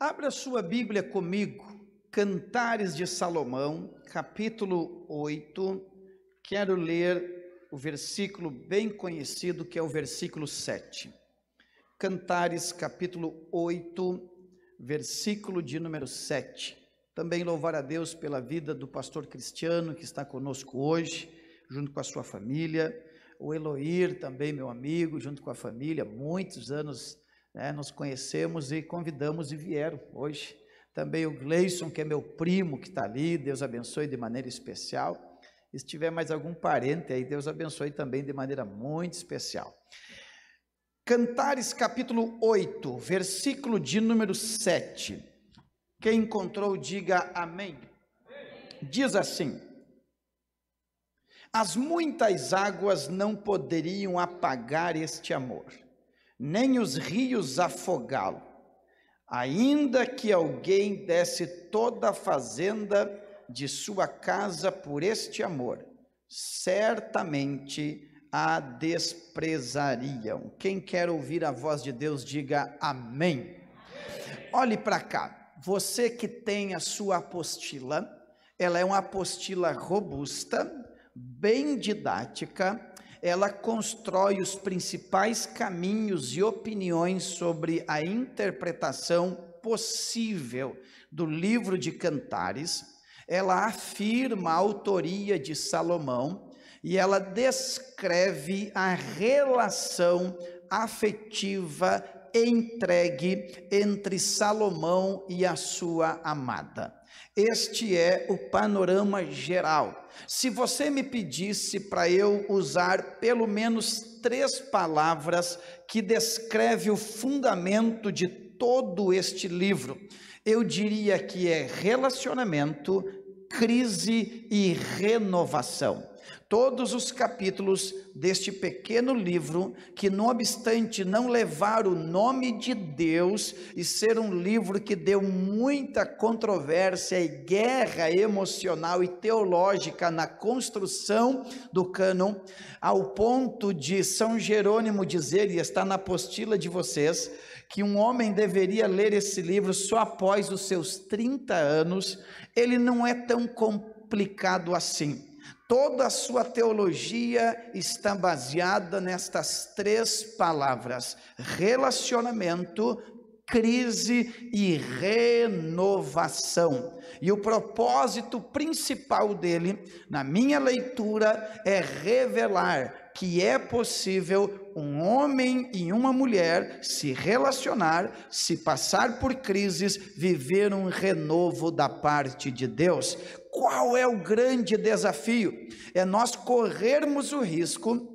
Abra sua Bíblia comigo, Cantares de Salomão, capítulo 8, quero ler o versículo bem conhecido, que é o versículo 7. Cantares, capítulo 8, versículo de número 7. Também louvar a Deus pela vida do pastor Cristiano, que está conosco hoje, junto com a sua família, o Eloir também, meu amigo, junto com a família, muitos anos nos conhecemos e convidamos e vieram hoje. Também o Gleison, que é meu primo, que está ali, Deus abençoe de maneira especial. E se tiver mais algum parente aí, Deus abençoe também de maneira muito especial. Cantares capítulo 8, versículo de número 7. Quem encontrou, diga amém. Diz assim: as muitas águas não poderiam apagar este amor, nem os rios afogá-lo. Ainda que alguém desse toda a fazenda de sua casa por este amor, certamente a desprezariam. Quem quer ouvir a voz de Deus, diga amém. Olhe para cá, você que tem a sua apostila, ela é uma apostila robusta, bem didática. Ela constrói os principais caminhos e opiniões sobre a interpretação possível do livro de Cantares. Ela afirma a autoria de Salomão e ela descreve a relação afetiva entregue entre Salomão e a sua amada. Este é o panorama geral. Se você me pedisse para eu usar pelo menos 3 palavras que descrevem o fundamento de todo este livro, eu diria que é relacionamento, crise e renovação. Todos os capítulos deste pequeno livro, que não obstante não levar o nome de Deus e ser um livro que deu muita controvérsia e guerra emocional e teológica na construção do cânon, ao ponto de São Jerônimo dizer, e está na apostila de vocês, que um homem deveria ler esse livro só após os seus 30 anos, ele não é tão complicado assim. Toda a sua teologia está baseada nestas 3 palavras: relacionamento, crise e renovação. E o propósito principal dele, na minha leitura, é revelar que é possível um homem e uma mulher se relacionar, se passar por crises, viver um renovo da parte de Deus. Qual é o grande desafio? É nós corrermos o risco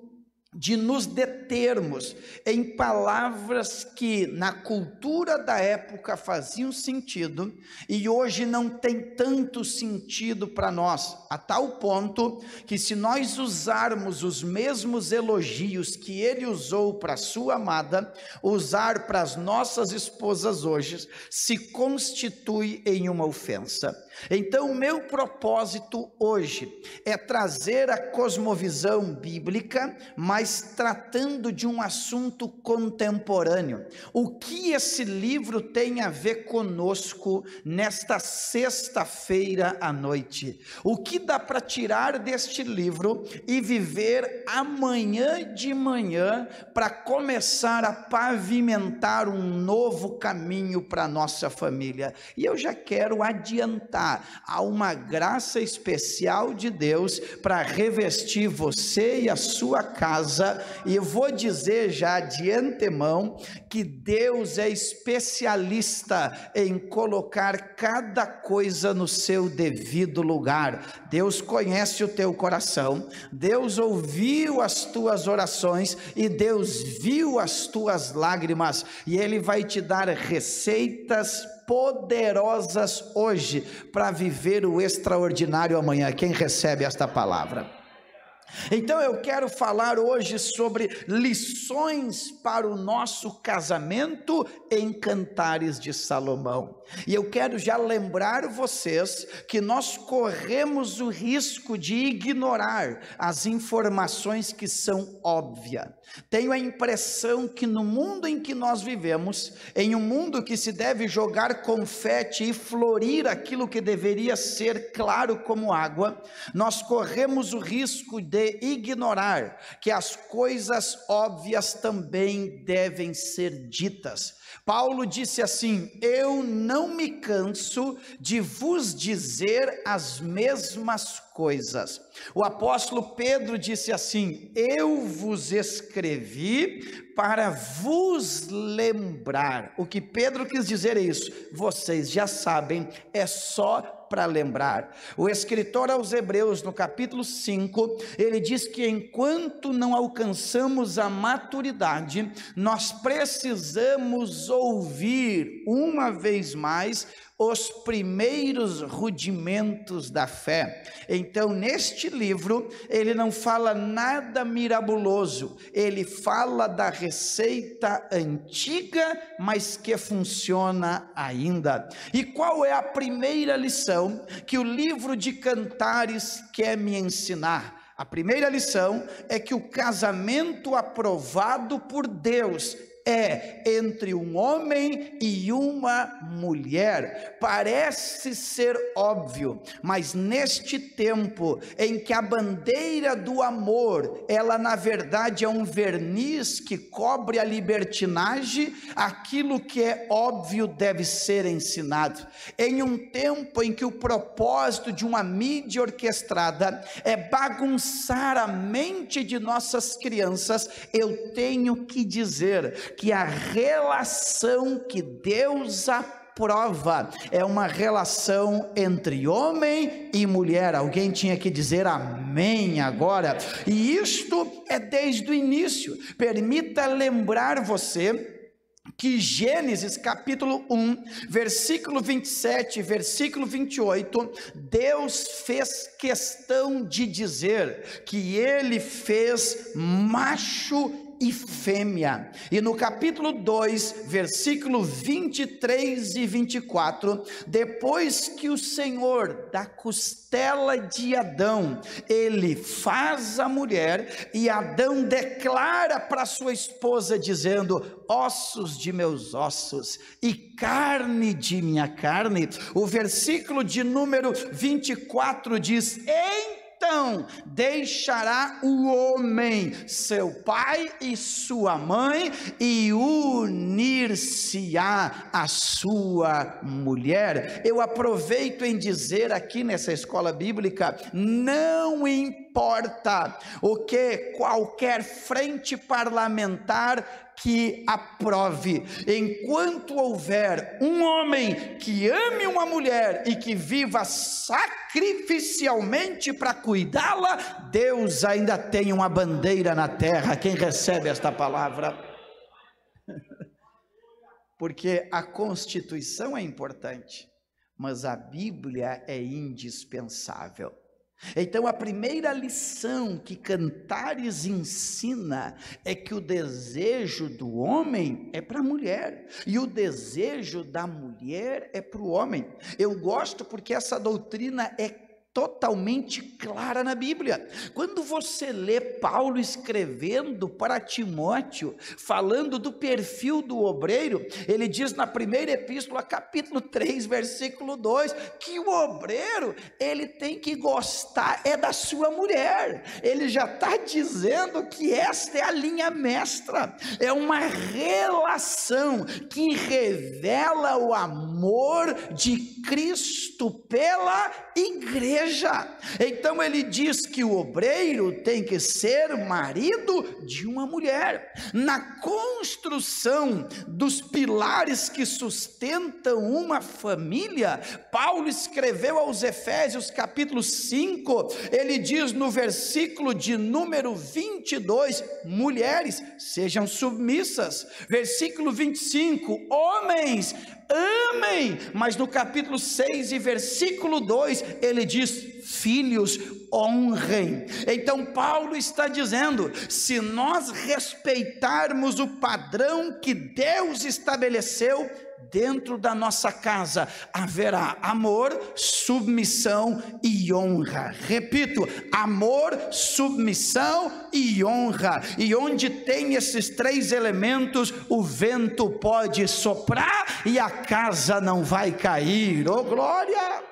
de nos determos em palavras que na cultura da época faziam sentido e hoje não tem tanto sentido para nós, a tal ponto que se nós usarmos os mesmos elogios que ele usou para sua amada, usar para as nossas esposas hoje, se constitui em uma ofensa. Então o meu propósito hoje é trazer a cosmovisão bíblica, mas tratando de um assunto contemporâneo. O que esse livro tem a ver conosco nesta sexta-feira à noite? O que dá para tirar deste livro e viver amanhã de manhã para começar a pavimentar um novo caminho para a nossa família? E eu já quero adiantar, há uma graça especial de Deus para revestir você e a sua casa, e eu vou dizer já de antemão que Deus é especialista em colocar cada coisa no seu devido lugar. Deus conhece o teu coração, Deus ouviu as tuas orações e Deus viu as tuas lágrimas, e Ele vai te dar receitas poderosas hoje para viver o extraordinário amanhã. Quem recebe esta palavra? Então eu quero falar hoje sobre lições para o nosso casamento em Cantares de Salomão. E eu quero já lembrar vocês que nós corremos o risco de ignorar as informações que são óbvias. Tenho a impressão que no mundo em que nós vivemos, em um mundo que se deve jogar confete e florir aquilo que deveria ser claro como água, nós corremos o risco de ignorar que as coisas óbvias também devem ser ditas. Paulo disse assim: eu não me canso de vos dizer as mesmas coisas. O apóstolo Pedro disse assim: eu vos escrevi para vos lembrar. O que Pedro quis dizer é isso: vocês já sabem, é só para lembrar. O escritor aos Hebreus, no capítulo 5, ele diz que enquanto não alcançamos a maturidade, nós precisamos ouvir uma vez mais os primeiros rudimentos da fé. Então, neste livro, ele não fala nada mirabuloso, ele fala da receita antiga, mas que funciona ainda. E qual é a primeira lição que o livro de Cantares quer me ensinar? A primeira lição é que o casamento aprovado por Deus é entre um homem e uma mulher. Parece ser óbvio, mas neste tempo em que a bandeira do amor, ela na verdade é um verniz que cobre a libertinagem, aquilo que é óbvio deve ser ensinado. Em um tempo em que o propósito de uma mídia orquestrada é bagunçar a mente de nossas crianças, eu tenho que dizer que a relação que Deus aprova é uma relação entre homem e mulher. Alguém tinha que dizer amém agora. E isto é desde o início. Permita lembrar você que Gênesis capítulo 1, versículo 27, versículo 28, Deus fez questão de dizer que ele fez macho e fêmea. E no capítulo 2, versículo 23 e 24, depois que o Senhor da costela de Adão, ele faz a mulher, e Adão declara para sua esposa dizendo: ossos de meus ossos e carne de minha carne. O versículo de número 24 diz: então deixará o homem seu pai e sua mãe e unir-se-á a sua mulher. Eu aproveito em dizer aqui nessa escola bíblica: não importa o que qualquer frente parlamentar que aprove, enquanto houver um homem que ame uma mulher e que viva sacrificialmente para cuidá-la, Deus ainda tem uma bandeira na terra. Quem recebe esta palavra? Porque a Constituição é importante, mas a Bíblia é indispensável. Então a primeira lição que Cantares ensina é que o desejo do homem é para a mulher e o desejo da mulher é para o homem. Eu gosto porque essa doutrina é totalmente clara na Bíblia. Quando você lê Paulo escrevendo para Timóteo, falando do perfil do obreiro, ele diz na primeira epístola, capítulo 3, versículo 2, que o obreiro, ele tem que gostar da sua mulher. Ele já está dizendo que esta é a linha mestra, é uma relação que revela o amor de Cristo pela igreja. Então ele diz que o obreiro tem que ser marido de uma mulher. Na construção dos pilares que sustentam uma família, Paulo escreveu aos Efésios capítulo 5, ele diz no versículo de número 22, mulheres, sejam submissas. Versículo 25, homens, amem. Mas no capítulo 6 e versículo 2, ele diz: filhos, honrem. Então Paulo está dizendo: se nós respeitarmos o padrão que Deus estabeleceu dentro da nossa casa, haverá amor, submissão e honra. Repito: amor, submissão e honra. E onde tem esses três elementos, o vento pode soprar e a casa não vai cair. Oh, glória!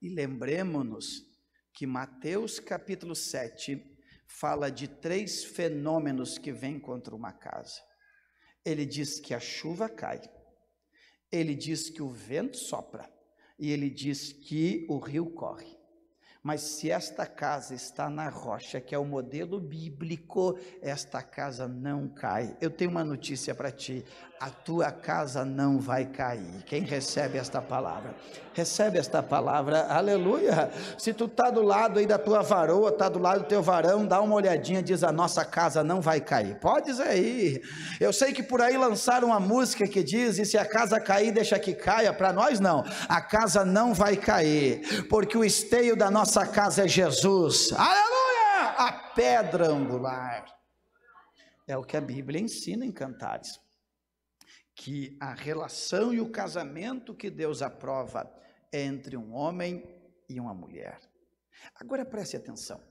E lembremos-nos que Mateus capítulo 7 fala de três fenômenos que vêm contra uma casa. Ele diz que a chuva cai, ele diz que o vento sopra, e ele diz que o rio corre. Mas se esta casa está na rocha, que é o modelo bíblico, esta casa não cai. Eu tenho uma notícia para ti: a tua casa não vai cair. Quem recebe esta palavra? Recebe esta palavra, aleluia. Se tu está do lado aí da tua varoa, está do lado do teu varão, dá uma olhadinha, diz: a nossa casa não vai cair. Pode dizer aí. Eu sei que por aí lançaram uma música que diz: e se a casa cair, deixa que caia. Para nós não, a casa não vai cair, porque o esteio da nossa casa é Jesus, aleluia, a pedra angular. É o que a Bíblia ensina em Cantares, que a relação e o casamento que Deus aprova é entre um homem e uma mulher. Agora preste atenção,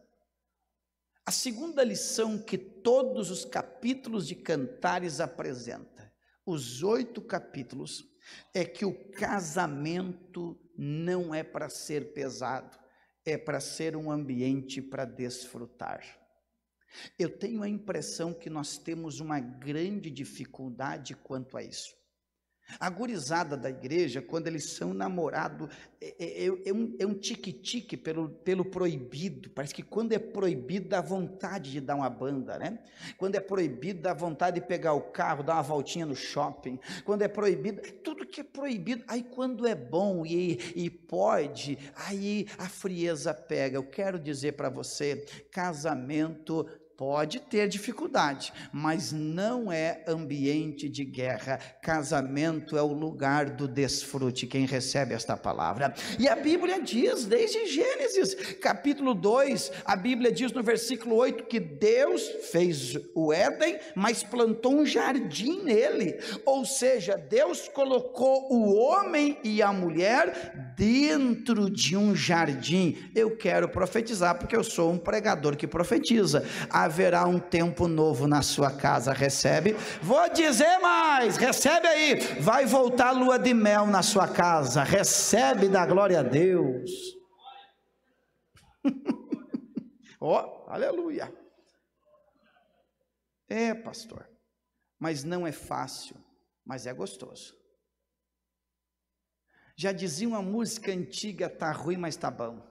a segunda lição que todos os capítulos de Cantares apresenta, os 8 capítulos, é que o casamento não é para ser pesado, é para ser um ambiente para desfrutar. Eu tenho a impressão que nós temos uma grande dificuldade quanto a isso. A gurizada da igreja, quando eles são namorados, é um tique-tique pelo proibido. Parece que quando é proibido dá vontade de dar uma banda, né? Quando é proibido dá vontade de pegar o carro, dar uma voltinha no shopping. Quando é proibido, tudo que é proibido. Aí quando é bom e pode, aí a frieza pega. Eu quero dizer para você, casamento pode ter dificuldade, mas não é ambiente de guerra. Casamento é o lugar do desfrute. Quem recebe esta palavra? E a Bíblia diz, desde Gênesis capítulo 2, a Bíblia diz no versículo 8, que Deus fez o Éden, mas plantou um jardim nele, ou seja, Deus colocou o homem e a mulher dentro de um jardim. Eu quero profetizar, porque eu sou um pregador que profetiza. Haverá um tempo novo na sua casa, recebe? Vou dizer mais, recebe aí, vai voltar a lua de mel na sua casa, recebe, da glória a Deus. Ó, aleluia. É, pastor, mas não é fácil, mas é gostoso. Já dizia uma música antiga: tá ruim, mas tá bom.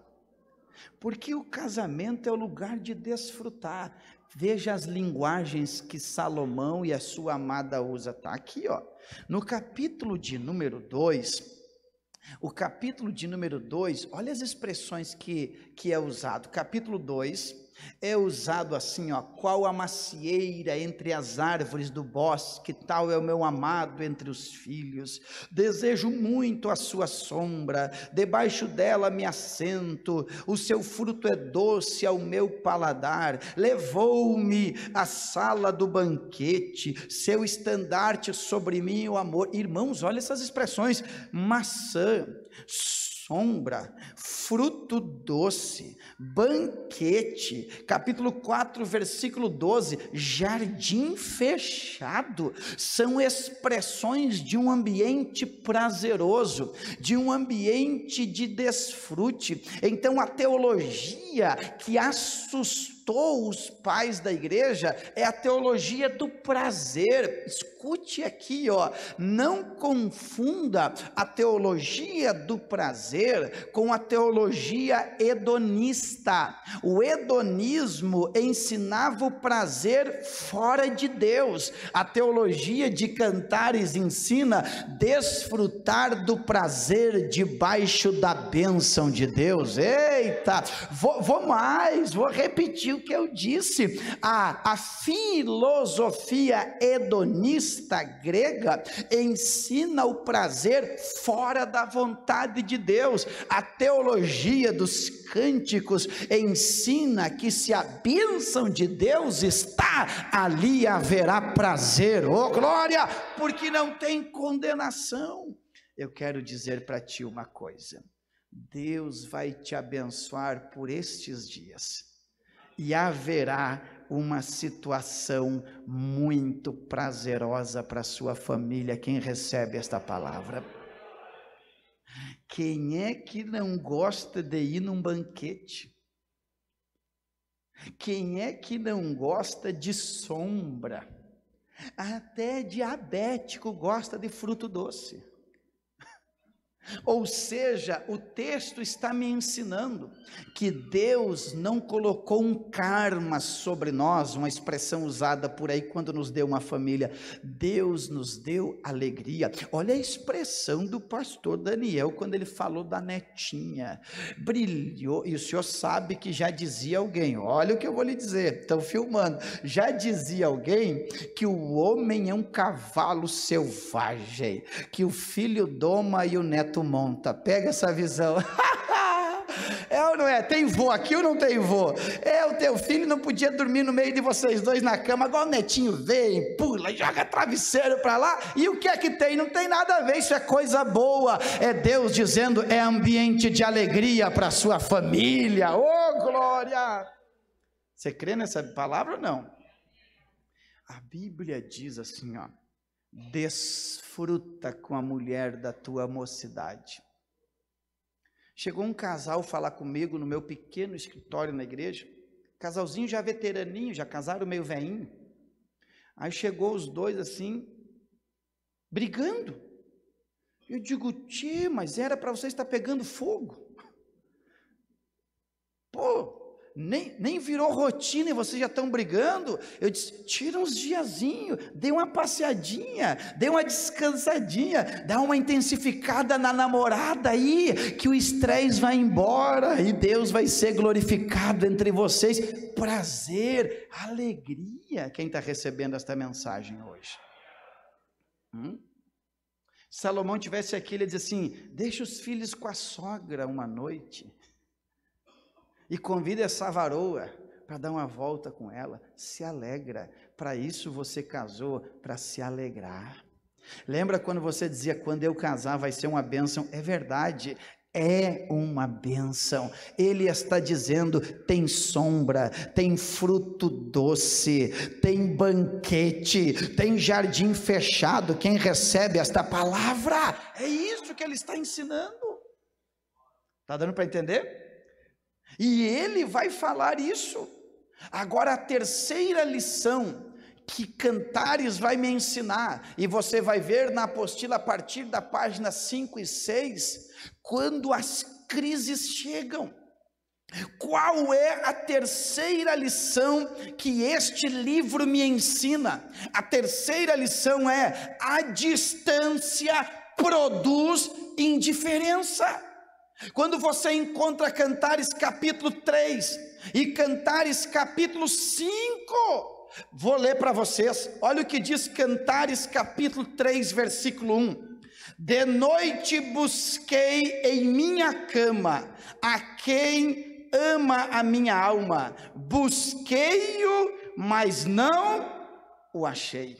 Porque o casamento é o lugar de desfrutar. Veja as linguagens que Salomão e a sua amada usa. Está aqui, ó, no capítulo de número 2. O capítulo de número 2, olha as expressões que é usado. Capítulo 2 é usado assim, ó: qual a macieira entre as árvores do bosque, tal é o meu amado entre os filhos. Desejo muito a sua sombra, debaixo dela me assento, o seu fruto é doce ao meu paladar. Levou-me à sala do banquete, seu estandarte sobre mim o amor. Irmãos, olha essas expressões: maçã, sombra, fruto doce, banquete. Capítulo 4, versículo 12, jardim fechado. São expressões de um ambiente prazeroso, de um ambiente de desfrute. Então a teologia que assustou os pais da igreja é a teologia do prazer. Escute aqui, ó, não confunda a teologia do prazer com a teologia hedonista. O hedonismo ensinava o prazer fora de Deus. A teologia de Cantares ensina desfrutar do prazer debaixo da bênção de Deus. Eita, vou repetir o que eu disse. A filosofia hedonista grega ensina o prazer fora da vontade de Deus. A teologia dos cânticos ensina que se a bênção de Deus está, ali haverá prazer. Oh glória! Porque não tem condenação. Eu quero dizer para ti uma coisa: Deus vai te abençoar por estes dias, e haverá uma situação muito prazerosa para a sua família, quem recebe esta palavra. Quem é que não gosta de ir num banquete? Quem é que não gosta de sombra? Até diabético gosta de fruto doce. Ou seja, o texto está me ensinando que Deus não colocou um karma sobre nós, uma expressão usada por aí quando nos deu uma família. Deus nos deu alegria. Olha a expressão do pastor Daniel quando ele falou da netinha. Brilhou, e o senhor sabe que já dizia alguém, olha o que eu vou lhe dizer, estão filmando, já dizia alguém que o homem é um cavalo selvagem, que o filho doma e o neto monta. Pega essa visão. É ou não é? Tem vô aqui ou não tem vô? O teu filho não podia dormir no meio de vocês dois na cama, agora o netinho vem, pula, joga travesseiro para lá, e o que é que tem? Não tem nada a ver, isso é coisa boa, é Deus dizendo, é ambiente de alegria para a sua família. Oh glória! Você crê nessa palavra ou não? A Bíblia diz assim, ó: desfruta com a mulher da tua mocidade. Chegou um casal falar comigo no meu pequeno escritório na igreja, casalzinho já veteraninho, já casaram meio velhinho. Aí chegou os dois assim, brigando. Eu digo, tchê, mas era para você estar pegando fogo. Pô, nem virou rotina e vocês já estão brigando. Eu disse, tira uns diazinhos, dê uma passeadinha, dê uma descansadinha, dá uma intensificada na namorada aí, que o estresse vai embora e Deus vai ser glorificado entre vocês. Prazer, alegria. Quem está recebendo esta mensagem hoje? Salomão tivesse aqui, ele diz assim, deixa os filhos com a sogra uma noite, e convida essa varoa para dar uma volta com ela, se alegra, para isso você casou, para se alegrar. Lembra quando você dizia, quando eu casar vai ser uma bênção? É verdade, é uma bênção. Ele está dizendo, tem sombra, tem fruto doce, tem banquete, tem jardim fechado. Quem recebe esta palavra, é isso que ele está ensinando. Está dando para entender? E ele vai falar isso. Agora a terceira lição que Cantares vai me ensinar, e você vai ver na apostila a partir da página 5 e 6, quando as crises chegam. Qual é a terceira lição que este livro me ensina? A terceira lição é: a distância produz indiferença. Quando você encontra Cantares capítulo 3 e Cantares capítulo 5, vou ler para vocês, olha o que diz Cantares capítulo 3, versículo 1. De noite busquei em minha cama a quem ama a minha alma, busquei-o, mas não o achei.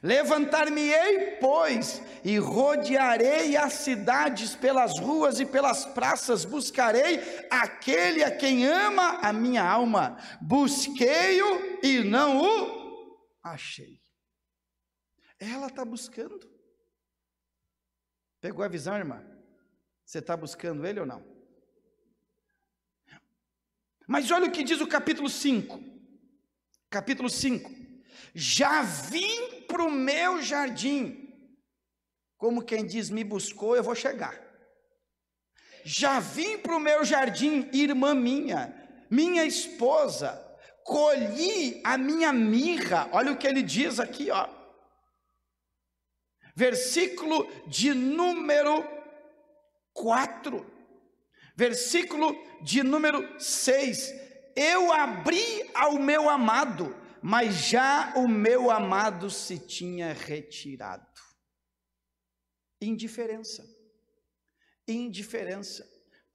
Levantar-me-ei, pois, e rodearei as cidades pelas ruas e pelas praças, buscarei aquele a quem ama a minha alma, busquei-o e não o achei. Ela está buscando. Pegou a visão, irmã? Você está buscando ele ou não? Mas olha o que diz o capítulo 5. Capítulo 5. Já vim para o meu jardim, como quem diz, me buscou, eu vou chegar. Já vim para o meu jardim, irmã minha esposa, colhi a minha mirra. Olha o que ele diz aqui, ó. Versículo de número 4, versículo de número 6. eu abri ao meu amado, mas já o meu amado se tinha retirado. Indiferença.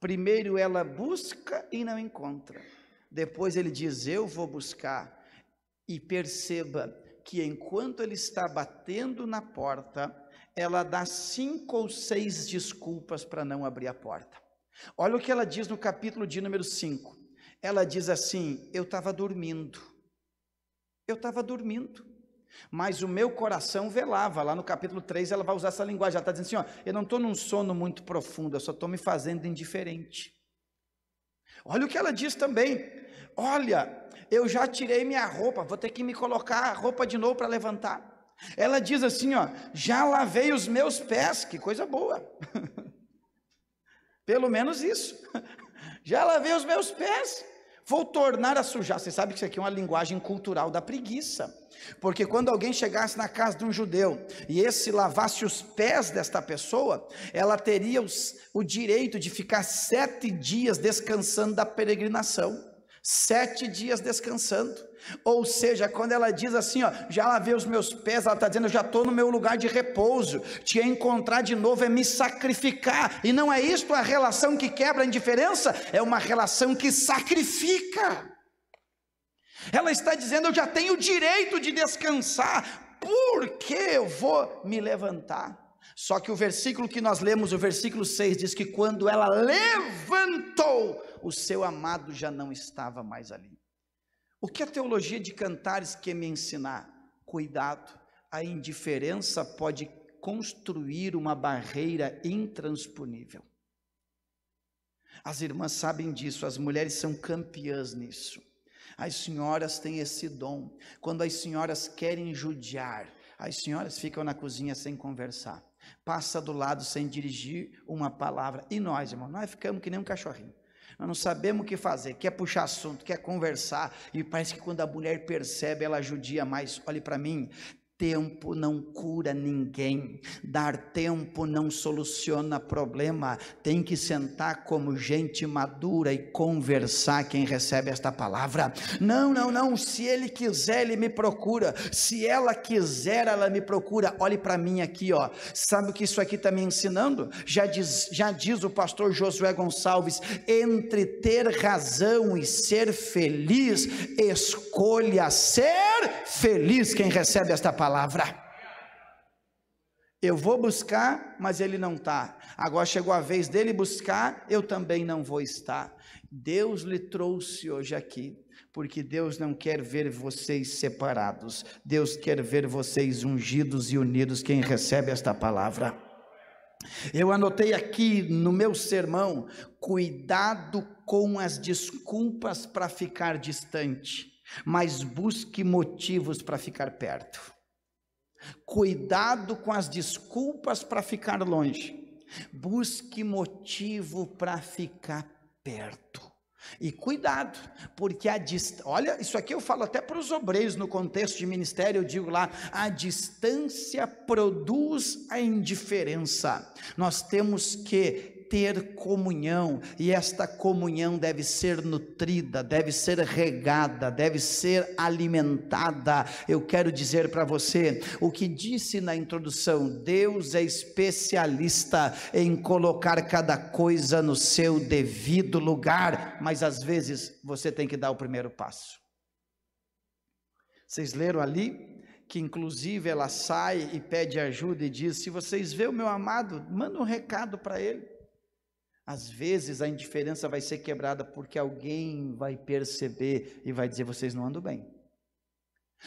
Primeiro ela busca e não encontra. Depois ele diz, eu vou buscar. E perceba que enquanto ele está batendo na porta, ela dá 5 ou 6 desculpas para não abrir a porta. Olha o que ela diz no capítulo de número 5. Ela diz assim, eu estava dormindo, mas o meu coração velava. Lá no capítulo 3 ela vai usar essa linguagem, ela está dizendo assim, ó, eu não estou num sono muito profundo, eu só estou me fazendo indiferente. Olha o que ela diz também, olha, eu já tirei minha roupa, vou ter que me colocar a roupa de novo para levantar. Ela diz assim, ó, já lavei os meus pés, que coisa boa, pelo menos isso, já lavei os meus pés, vou tornar a sujar. Você sabe que isso aqui é uma linguagem cultural da preguiça, porque quando alguém chegasse na casa de um judeu, e esse lavasse os pés desta pessoa, ela teria o direito de ficar 7 dias descansando da peregrinação, 7 dias descansando, ou seja, quando ela diz assim, ó, já lavei os meus pés, ela está dizendo, eu já estou no meu lugar de repouso, te encontrar de novo é me sacrificar, e não é isto a relação que quebra a indiferença, é uma relação que sacrifica. Ela está dizendo, eu já tenho o direito de descansar, por que eu vou me levantar? Só que o versículo que nós lemos, o versículo 6, diz que quando ela levantou, o seu amado já não estava mais ali. O que a teologia de Cantares quer me ensinar? Cuidado, a indiferença pode construir uma barreira intransponível. As irmãs sabem disso, as mulheres são campeãs nisso. As senhoras têm esse dom. Quando as senhoras querem judiar, as senhoras ficam na cozinha sem conversar, passa do lado sem dirigir uma palavra, e nós, irmão, nós ficamos que nem um cachorrinho, nós não sabemos o que fazer, quer puxar assunto, quer conversar, e parece que quando a mulher percebe, ela judia mais. Olhe para mim, tempo não cura ninguém, dar tempo não soluciona problema, tem que sentar como gente madura e conversar. Quem recebe esta palavra, não, se ele quiser ele me procura, se ela quiser ela me procura. Olhe para mim aqui, ó, sabe o que isso aqui está me ensinando? Já diz o pastor Josué Gonçalves, entre ter razão e ser feliz, escolha ser feliz. Quem recebe esta palavra, eu vou buscar, mas ele não está. Agora chegou a vez dele buscar, eu também não vou estar. Deus lhe trouxe hoje aqui, porque Deus não quer ver vocês separados. Deus quer ver vocês ungidos e unidos. Quem recebe esta palavra? Eu anotei aqui no meu sermão, cuidado com as desculpas para ficar distante, mas busque motivos para ficar perto. Cuidado com as desculpas para ficar longe, busque motivo para ficar perto. E cuidado, porque olha, isso aqui eu falo até para os obreiros no contexto de ministério, eu digo lá, a distância produz a indiferença. Nós temos que ter comunhão, e esta comunhão deve ser nutrida, deve ser regada, deve ser alimentada. Eu quero dizer para você, o que disse na introdução, Deus é especialista em colocar cada coisa no seu devido lugar, mas às vezes você tem que dar o primeiro passo. Vocês leram ali, que inclusive ela sai e pede ajuda e diz, se vocês vê o meu amado, manda um recado para ele. Às vezes a indiferença vai ser quebrada porque alguém vai perceber e vai dizer, vocês não andam bem.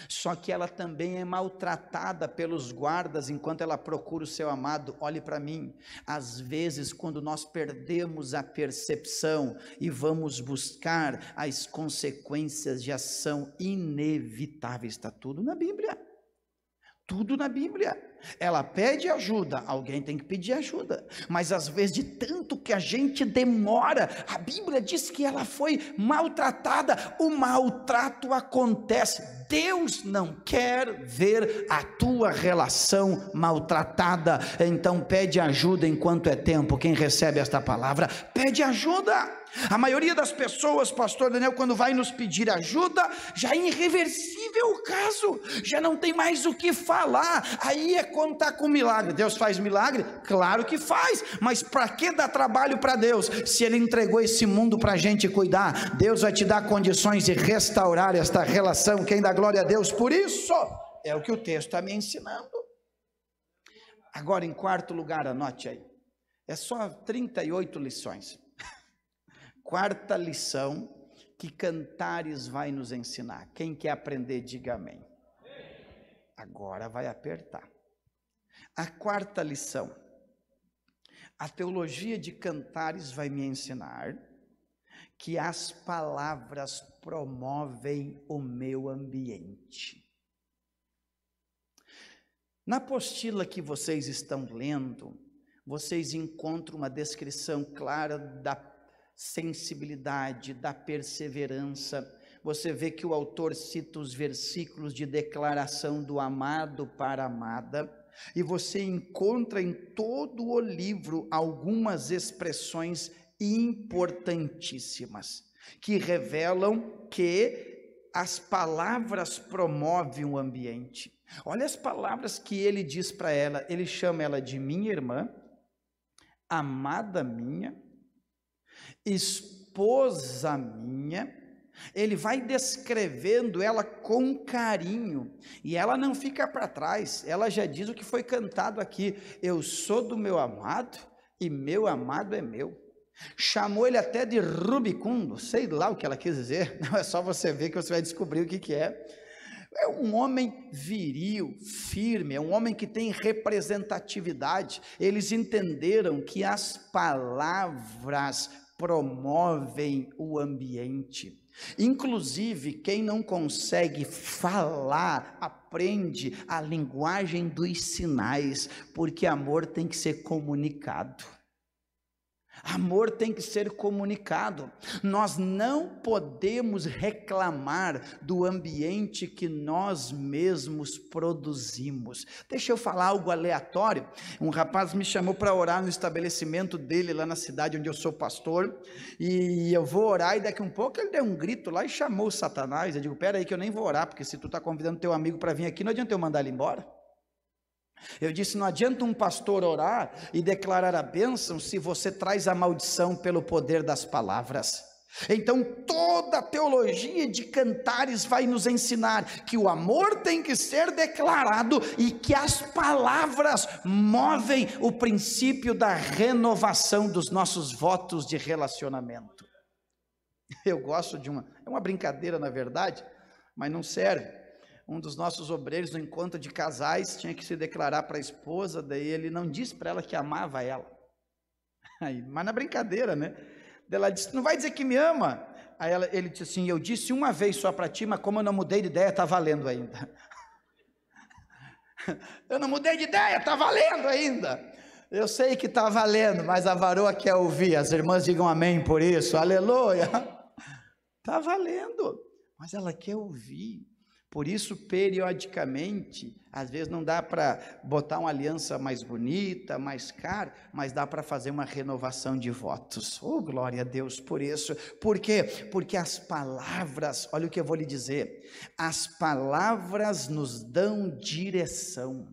Só que ela também é maltratada pelos guardas enquanto ela procura o seu amado. Olhe para mim, às vezes quando nós perdemos a percepção e vamos buscar, as consequências já são inevitáveis. Está tudo na Bíblia. Tudo na Bíblia. ela pede ajuda, alguém tem que pedir ajuda, mas às vezes de tanto que a gente demora, a Bíblia diz que ela foi maltratada, o maltrato acontece, Deus não quer ver a tua relação maltratada, então pede ajuda enquanto é tempo. Quem recebe esta palavra, pede ajuda. A maioria das pessoas, pastor Daniel, quando vai nos pedir ajuda, já é irreversível o caso, já não tem mais o que falar, aí é contar com milagre. Deus faz milagre? Claro que faz, mas para que dar trabalho para Deus, se Ele entregou esse mundo para a gente cuidar? Deus vai te dar condições de restaurar esta relação. Quem dá glória a Deus por isso? É o que o texto está me ensinando. Agora, em quarto lugar, anote aí, é só 38 lições. Quarta lição que Cantares vai nos ensinar. Quem quer aprender, diga amém. Agora vai apertar. A quarta lição. A teologia de Cantares vai me ensinar que as palavras promovem o meu ambiente. Na apostila que vocês estão lendo, vocês encontram uma descrição clara da sensibilidade, da perseverança. Você vê que o autor cita os versículos de declaração do amado para a amada, e você encontra em todo o livro algumas expressões importantíssimas, que revelam que as palavras promovem o ambiente. Olha as palavras que ele diz para ela, ele chama ela de minha irmã, amada minha, esposa minha. Ele vai descrevendo ela com carinho, e ela não fica para trás, ela já diz o que foi cantado aqui: eu sou do meu amado, e meu amado é meu. Chamou ele até de rubicundo, sei lá o que ela quis dizer, não é só você ver que você vai descobrir o que é. É um homem viril, firme, é um homem que tem representatividade. Eles entenderam que as palavras promovem o ambiente. Inclusive, quem não consegue falar, aprende a linguagem dos sinais, porque amor tem que ser comunicado. Amor tem que ser comunicado. Nós não podemos reclamar do ambiente que nós mesmos produzimos. Deixa eu falar algo aleatório. Um rapaz me chamou para orar no estabelecimento dele lá na cidade onde eu sou pastor, e eu vou orar, e daqui um pouco ele deu um grito lá e chamou o Satanás. Eu digo: pera aí que eu nem vou orar, porque se tu está convidando teu amigo para vir aqui, não adianta eu mandar ele embora. Eu disse: não adianta um pastor orar e declarar a bênção se você traz a maldição pelo poder das palavras. Então toda a teologia de Cantares vai nos ensinar que o amor tem que ser declarado e que as palavras movem o princípio da renovação dos nossos votos de relacionamento. Eu gosto de é uma brincadeira na verdade, mas não serve. Um dos nossos obreiros no encontro de casais tinha que se declarar para a esposa, daí ele não disse para ela que amava ela, aí, mas na brincadeira, né? Ela disse: não vai dizer que me ama? Aí ele disse assim: eu disse uma vez só para ti, mas como eu não mudei de ideia, está valendo ainda. Eu não mudei de ideia, está valendo ainda. Eu sei que está valendo, mas a varoa quer ouvir. As irmãs digam amém por isso, aleluia. Está valendo, mas ela quer ouvir. Por isso, periodicamente, às vezes não dá para botar uma aliança mais bonita, mais cara, mas dá para fazer uma renovação de votos. Oh, glória a Deus por isso. Por quê? Porque as palavras, olha o que eu vou lhe dizer, as palavras nos dão direção.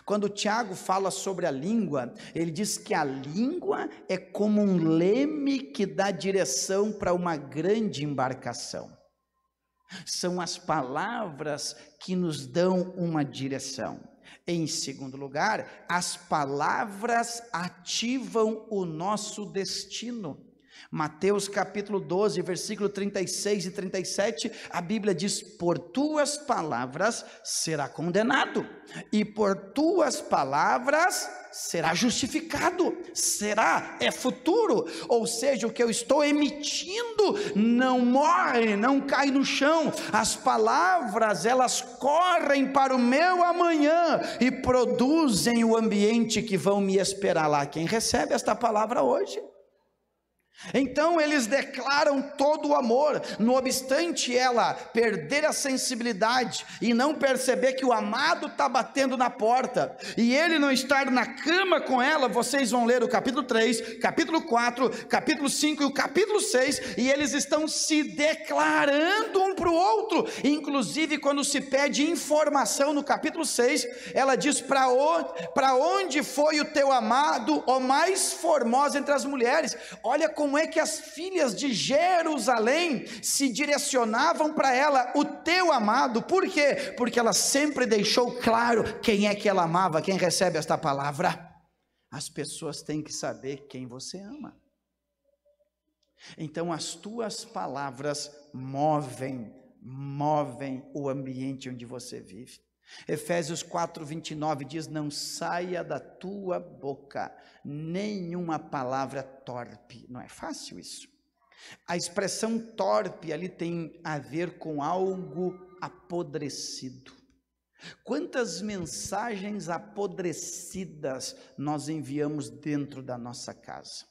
Quando Tiago fala sobre a língua, ele diz que a língua é como um leme que dá direção para uma grande embarcação. São as palavras que nos dão uma direção. Em segundo lugar, as palavras ativam o nosso destino. Mateus capítulo 12, versículo 36 e 37, a Bíblia diz: por tuas palavras será condenado, e por tuas palavras será justificado. Será, é futuro, ou seja, o que eu estou emitindo não morre, não cai no chão. As palavras, elas correm para o meu amanhã e produzem o ambiente que vão me esperar lá. Quem recebe esta palavra hoje? Então eles declaram todo o amor, não obstante ela perder a sensibilidade e não perceber que o amado está batendo na porta, e ele não estar na cama com ela. Vocês vão ler o capítulo 3, capítulo 4, capítulo 5 e o capítulo 6, e eles estão se declarando um para o outro. Inclusive quando se pede informação no capítulo 6, ela diz: para onde foi o teu amado, ó mais formosa entre as mulheres? Olha como é que as filhas de Jerusalém se direcionavam para ela: o teu amado. Por quê? Porque ela sempre deixou claro quem é que ela amava. Quem recebe esta palavra? As pessoas têm que saber quem você ama. Então as tuas palavras movem o ambiente onde você vive. Efésios 4:29 diz: não saia da tua boca nenhuma palavra torpe. Não é fácil isso. A expressão torpe ali tem a ver com algo apodrecido. Quantas mensagens apodrecidas nós enviamos dentro da nossa casa?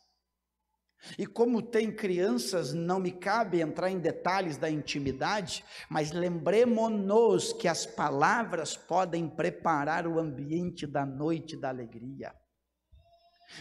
E como tem crianças, não me cabe entrar em detalhes da intimidade, mas lembremos-nos que as palavras podem preparar o ambiente da noite da alegria.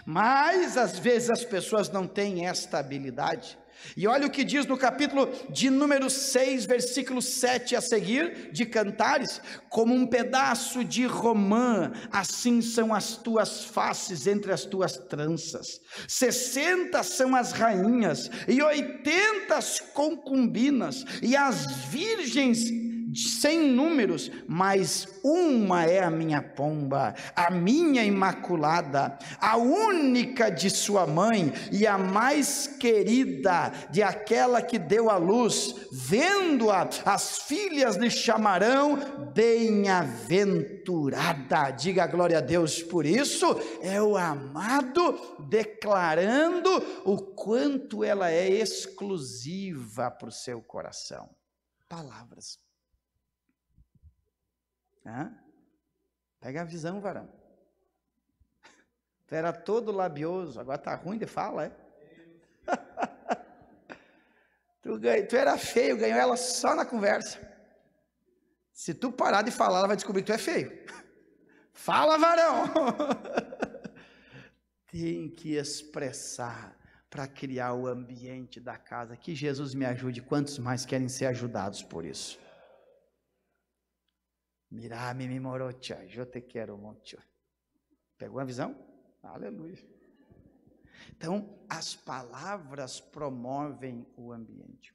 Mas às vezes as pessoas não têm esta habilidade. E olha o que diz no capítulo de número 6, versículo 7 a seguir, de Cantares: como um pedaço de romã, assim são as tuas faces entre as tuas tranças. 60 são as rainhas, e 80 as concubinas, e as virgens sem números, mas uma é a minha pomba, a minha imaculada, a única de sua mãe, e a mais querida de aquela que deu à luz. Vendo-a, as filhas lhe chamarão bem-aventurada. Diga glória a Deus por isso. É o amado declarando o quanto ela é exclusiva para o seu coração. Palavras. Pega a visão, varão. Tu era todo labioso, agora está ruim de fala, é? Tu era feio, ganhou ela só na conversa. Se tu parar de falar, ela vai descobrir que tu é feio. Fala, varão. Tem que expressar para criar o ambiente da casa. Que Jesus me ajude. Quantos mais querem ser ajudados por isso? Mirame mi morocha, eu te quero muito. Pegou a visão? Aleluia. Então, as palavras promovem o ambiente.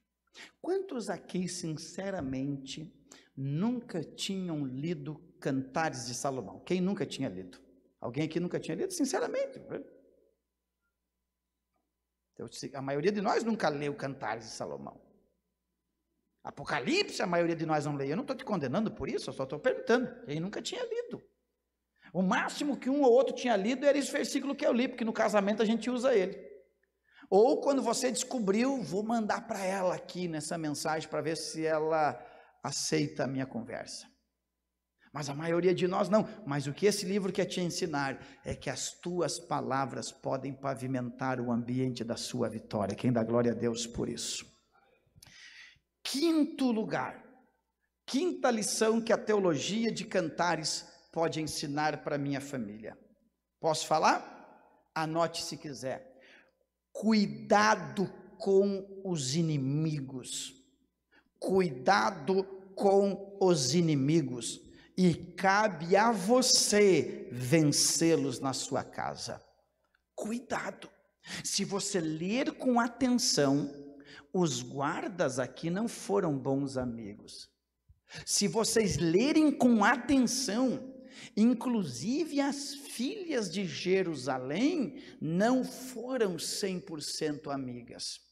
Quantos aqui, sinceramente, nunca tinham lido Cantares de Salomão? Quem nunca tinha lido? Alguém aqui nunca tinha lido? Sinceramente. A maioria de nós nunca leu Cantares de Salomão. Apocalipse, a maioria de nós não lê. Eu não estou te condenando por isso, eu só estou perguntando. Ele nunca tinha lido. O máximo que um ou outro tinha lido era esse versículo que eu li, porque no casamento a gente usa ele. Ou quando você descobriu, vou mandar para ela aqui nessa mensagem, para ver se ela aceita a minha conversa. Mas a maioria de nós não. Mas o que esse livro quer te ensinar é que as tuas palavras podem pavimentar o ambiente da sua vitória. Quem dá glória a Deus por isso. Quinto lugar, quinta lição que a teologia de Cantares pode ensinar para a minha família. Posso falar? Anote se quiser. Cuidado com os inimigos. Cuidado com os inimigos. E cabe a você vencê-los na sua casa. Cuidado. Se você ler com atenção, os guardas aqui não foram bons amigos. Se vocês lerem com atenção, inclusive as filhas de Jerusalém não foram 100% amigas.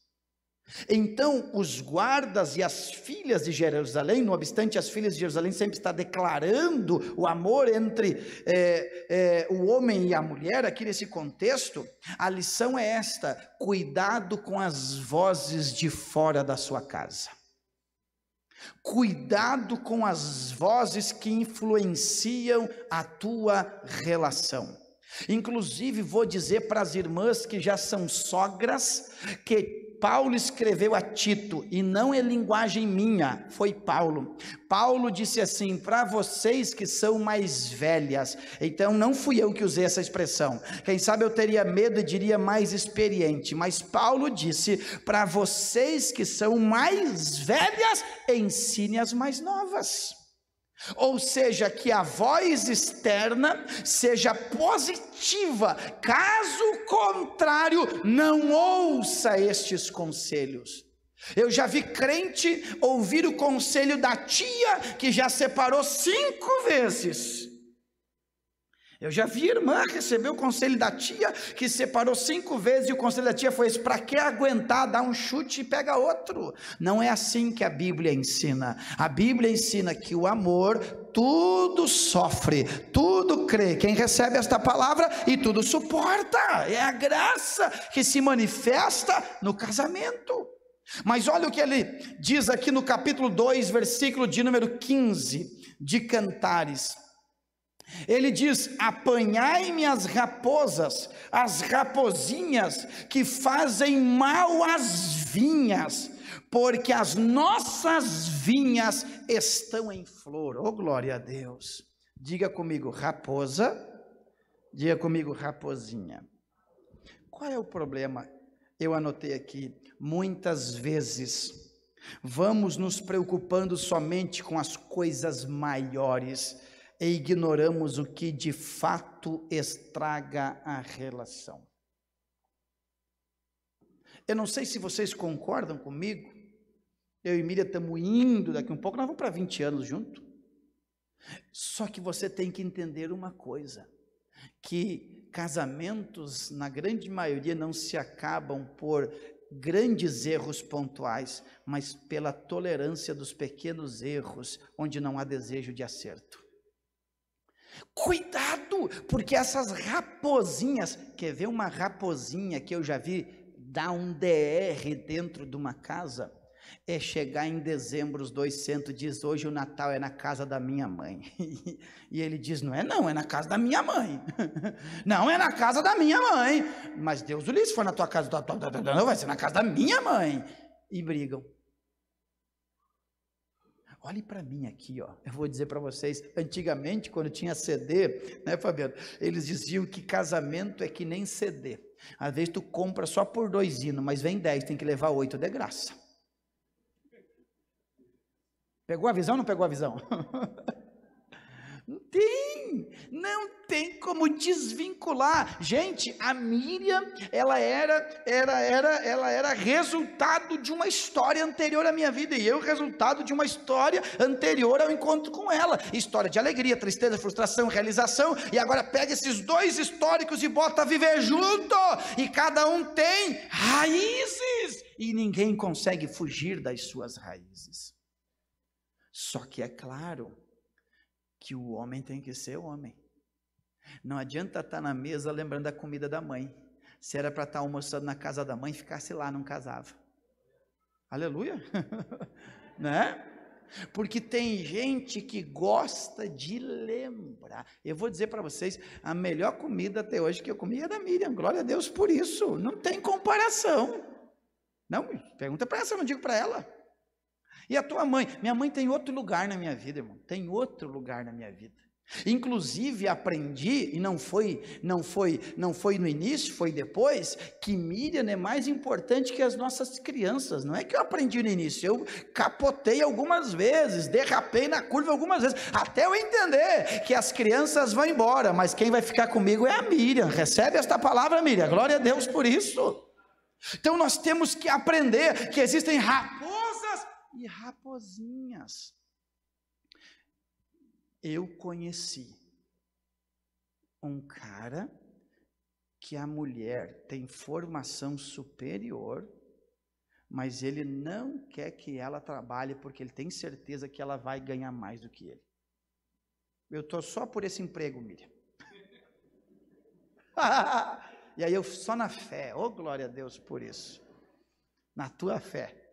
Então os guardas e as filhas de Jerusalém, não obstante as filhas de Jerusalém sempre está declarando o amor entre o homem e a mulher, aqui nesse contexto, a lição é esta: cuidado com as vozes de fora da sua casa. Cuidado com as vozes que influenciam a tua relação. Inclusive vou dizer para as irmãs que já são sogras, que Paulo escreveu a Tito, e não é linguagem minha, foi Paulo. Paulo disse assim, para vocês que são mais velhas, então não fui eu que usei essa expressão, quem sabe eu teria medo e diria mais experiente, mas Paulo disse, para vocês que são mais velhas, ensine as mais novas. Ou seja, que a voz externa seja positiva, caso contrário, não ouça estes conselhos. Eu já vi crente ouvir o conselho da tia que já separou 5 vezes. Eu já vi irmã receber o conselho da tia que separou 5 vezes e o conselho da tia foi esse: para que aguentar, dá um chute e pega outro. Não é assim que a Bíblia ensina. A Bíblia ensina que o amor tudo sofre, tudo crê. Quem recebe esta palavra e tudo suporta. É a graça que se manifesta no casamento. Mas olha o que ele diz aqui no capítulo 2, versículo de número 15 de Cantares. Ele diz: apanhai-me as raposas, as rapozinhas que fazem mal às vinhas, porque as nossas vinhas estão em flor. Oh, glória a Deus. Diga comigo raposa, diga comigo raposinha. Qual é o problema? Eu anotei aqui, muitas vezes vamos nos preocupando somente com as coisas maiores e ignoramos o que de fato estraga a relação. Eu não sei se vocês concordam comigo, eu e Miriam estamos indo, daqui um pouco nós vamos para 20 anos juntos. Só que você tem que entender uma coisa, que casamentos, na grande maioria, não se acabam por grandes erros pontuais, mas pela tolerância dos pequenos erros, onde não há desejo de acerto. Cuidado, porque essas raposinhas, quer ver uma raposinha que eu já vi dar um DR dentro de uma casa? É chegar em dezembro, os dois sentam e diz: hoje o Natal é na casa da minha mãe. E ele diz: não, é na casa da minha mãe. Não, é na casa da minha mãe. Mas Deus o livre, se for na tua casa, não, vai ser na casa da minha mãe. E brigam. Olhe para mim aqui, ó. Eu vou dizer para vocês, antigamente, quando tinha CD, né, Fabiano? Eles diziam que casamento é que nem CD. Às vezes tu compra só por 2 hinos, mas vem 10, tem que levar 8 de graça. Pegou a visão ou não pegou a visão? Não tem como desvincular. Gente, a Miriam, ela era resultado de uma história anterior à minha vida, e eu resultado de uma história anterior ao encontro com ela. História de alegria, tristeza, frustração, realização, e agora pega esses 2 históricos e bota a viver junto, e cada um tem raízes, e ninguém consegue fugir das suas raízes. Só que é claro que o homem tem que ser homem. Não adianta estar na mesa lembrando da comida da mãe. Se era para estar almoçando na casa da mãe, ficasse lá, não casava. Aleluia. Né? Porque tem gente que gosta de lembrar. Eu vou dizer para vocês, a melhor comida até hoje que eu comi é da Miriam. Glória a Deus por isso. Não tem comparação. Não, pergunta para ela, eu não digo para ela. E a tua mãe? Minha mãe tem outro lugar na minha vida, irmão. Tem outro lugar na minha vida. Inclusive aprendi, e não foi no início, foi depois, que Miriam é mais importante que as nossas crianças. Não é que eu aprendi no início, eu capotei algumas vezes, derrapei na curva algumas vezes, até eu entender que as crianças vão embora, mas quem vai ficar comigo é a Miriam. Recebe esta palavra, Miriam, glória a Deus por isso. Então nós temos que aprender que existem raposas e raposinhas. Eu conheci um cara que a mulher tem formação superior, mas ele não quer que ela trabalhe porque ele tem certeza que ela vai ganhar mais do que ele. Eu estou só por esse emprego, Miriam. E aí eu só na fé, oh glória a Deus por isso, na tua fé.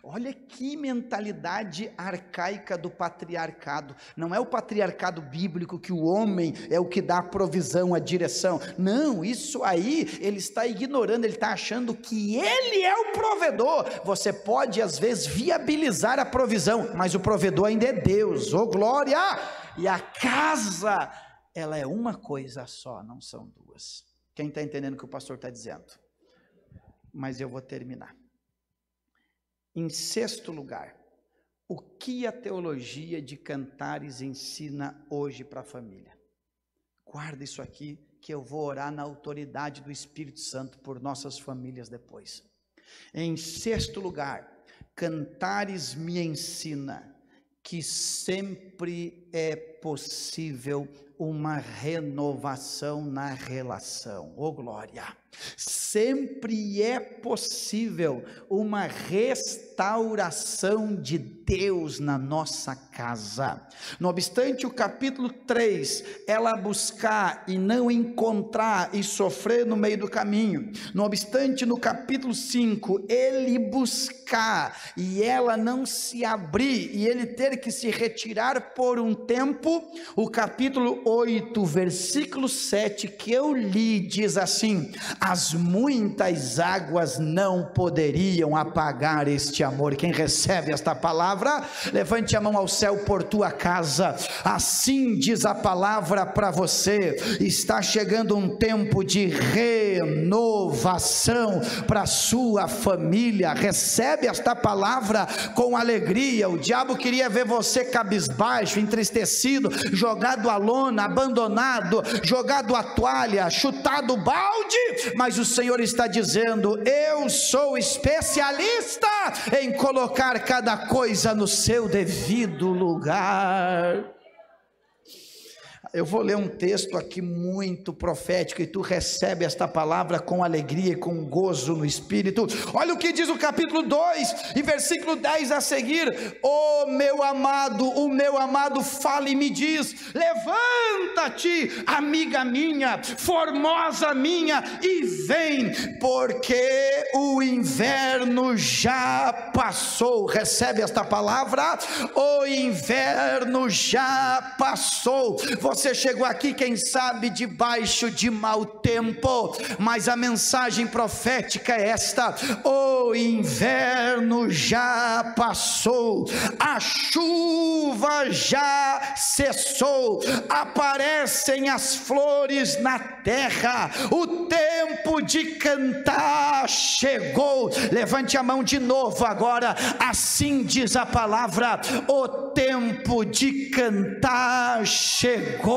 Olha que mentalidade arcaica do patriarcado. Não é o patriarcado bíblico que o homem é o que dá a provisão, a direção. Não, isso aí ele está ignorando, ele está achando que ele é o provedor. Você pode às vezes viabilizar a provisão, mas o provedor ainda é Deus, oh glória! E a casa, ela é uma coisa só, não são duas. Quem está entendendo o que o pastor está dizendo? Mas eu vou terminar. Em sexto lugar, o que a teologia de Cantares ensina hoje para a família? Guarda isso aqui, que eu vou orar na autoridade do Espírito Santo por nossas famílias depois. Em sexto lugar, Cantares me ensina que sempre é possível uma renovação na relação, oh glória, sempre é possível uma restauração de Deus na nossa casa. Não obstante o capítulo 3, ela buscar e não encontrar e sofrer no meio do caminho, não obstante no capítulo 5, ele buscar e ela não se abrir e ele ter que se retirar por um tempo, o capítulo 8, versículo 7 que eu li diz assim: as muitas águas não poderiam apagar este amor. Quem recebe esta palavra, levante a mão ao céu por tua casa. Assim diz a palavra para você, está chegando um tempo de renovação para a sua família. Recebe esta palavra com alegria. O diabo queria ver você cabisbaixo, entristecido, jogado à lona, abandonado, jogado à toalha, chutado o balde, mas o Senhor está dizendo: eu sou especialista em colocar cada coisa no seu devido lugar. Eu vou ler um texto aqui muito profético e tu recebe esta palavra com alegria e com gozo no Espírito. Olha o que diz o capítulo 2 e versículo 10 a seguir: o meu amado fala e me diz: levanta-te, amiga minha, formosa minha, e vem, porque o inverno já passou. Recebe esta palavra? O inverno já passou. Você chegou aqui, quem sabe, debaixo de mau tempo, mas a mensagem profética é esta: o inverno já passou, a chuva já cessou, aparecem as flores na terra, o tempo de cantar chegou. Levante a mão de novo agora. Assim diz a palavra: o tempo de cantar chegou.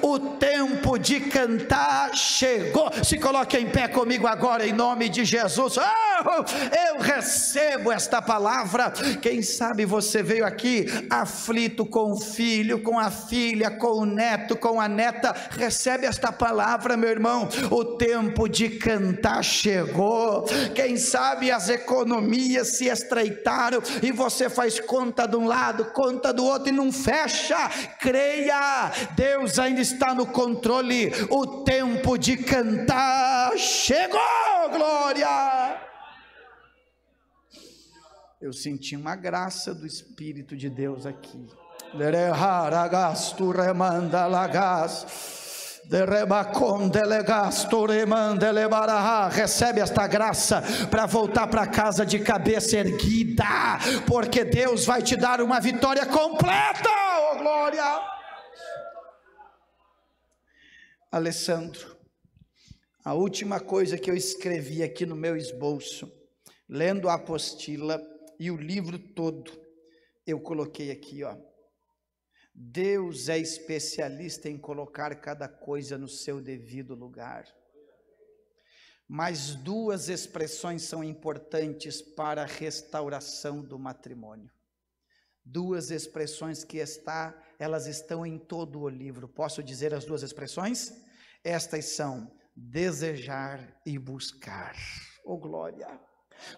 O tempo de cantar chegou. Se coloque em pé comigo agora em nome de Jesus. Eu recebo esta palavra. Quem sabe você veio aqui aflito com o filho, com a filha, com o neto, com a neta. Recebe esta palavra, meu irmão. O tempo de cantar chegou. Quem sabe as economias se estreitaram e você faz conta de um lado, conta do outro e não fecha. Creia, Deus ainda está no controle. O tempo de cantar chegou, glória. Eu senti uma graça do Espírito de Deus aqui. Recebe esta graça para voltar para casa de cabeça erguida, porque Deus vai te dar uma vitória completa, oh glória. Alessandro, a última coisa que eu escrevi aqui no meu esboço, lendo a apostila e o livro todo, eu coloquei aqui, ó: Deus é especialista em colocar cada coisa no seu devido lugar. Mas duas expressões são importantes para a restauração do matrimônio. Duas expressões elas estão em todo o livro. Posso dizer as duas expressões? Estas são desejar e buscar. Oh, glória!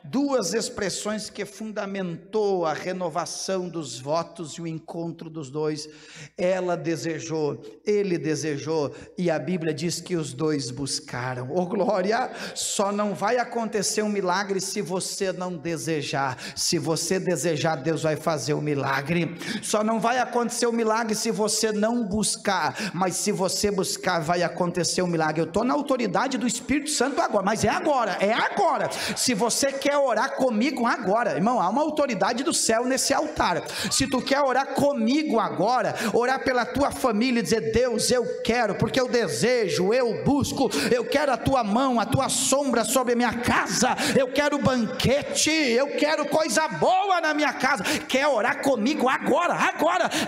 Duas expressões que fundamentou a renovação dos votos e o encontro dos dois. Ela desejou, ele desejou, e a Bíblia diz que os dois buscaram. Oh, glória! Só não vai acontecer um milagre se você não desejar. Se você desejar, Deus vai fazer o milagre. Só não vai acontecer o milagre se você não buscar, mas se você buscar, vai acontecer o milagre. Eu estou na autoridade do Espírito Santo agora, mas é agora. Se você quer orar comigo agora, irmão, há uma autoridade do céu nesse altar. Se tu quer orar comigo agora, orar pela tua família e dizer: Deus, eu quero, porque eu desejo, eu busco, eu quero a tua mão, a tua sombra sobre a minha casa, eu quero banquete, eu quero coisa boa na minha casa. Quer orar comigo agora?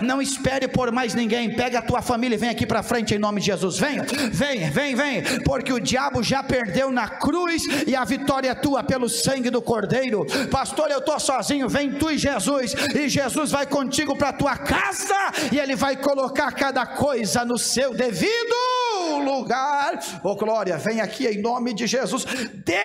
Não espere por mais ninguém. Pega a tua família e vem aqui para frente em nome de Jesus. Vem, porque o diabo já perdeu na cruz e a vitória é tua pelo sangue do Cordeiro. Pastor, eu estou sozinho. Vem tu e Jesus vai contigo para a tua casa e ele vai colocar cada coisa no seu devido lugar. Oh, glória! Vem aqui em nome de Jesus.